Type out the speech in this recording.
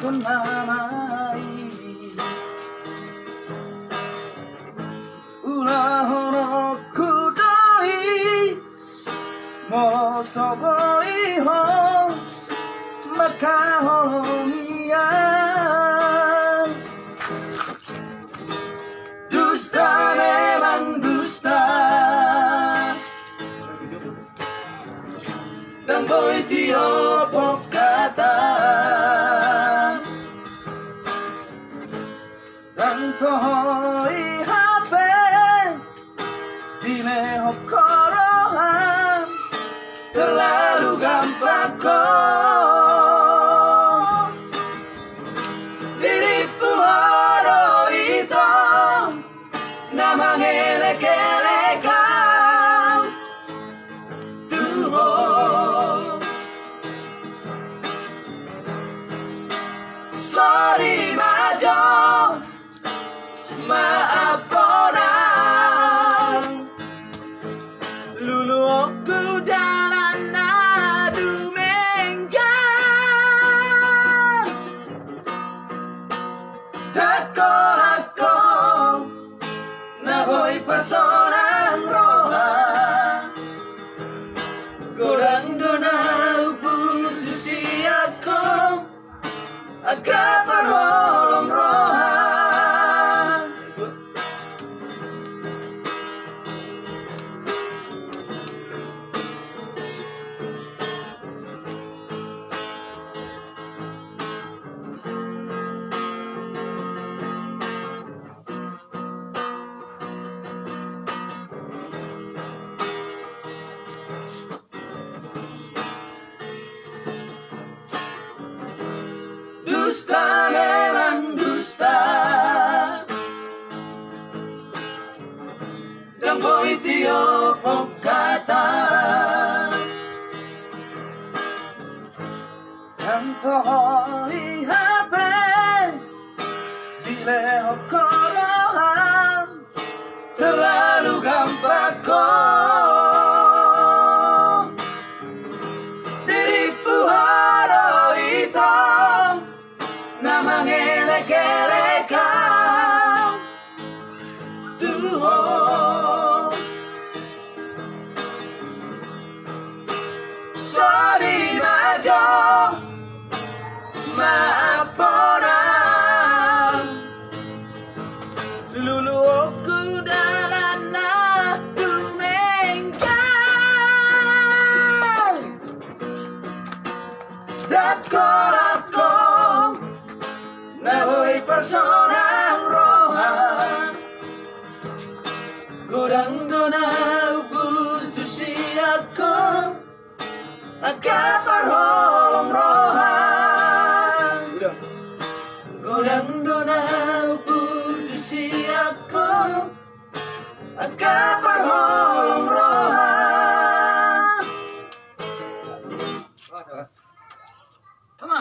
con namai Ulahono kudoi Mo soboi ho Maka holongian Dusta memang dusta Dan boy tiopok kata Dan tohoi HP Dilehok korohan Terlalu gampang kok Diriku haro itu Nama ngelek-elekan Tuhan Sorry majo Maaf orang Lulu aku dalam nadu menggan Dako-dako Naboy pasonang roha Gorang dona putusi aku Agak berholong roha Dusta memang dusta Dan boy tiopok kata Dan tohoi HP Dilehok korohan Terlalu gampang kok Diriku haro itu Nama ngelek-elekan Tuhan Sorry majo Maaf orang Lulu aku dalam nadu menggan Dako-dako Naboy pasonang roha Gorang dona putusi aku Agak berholong roha Gorang dona putusi aku Agak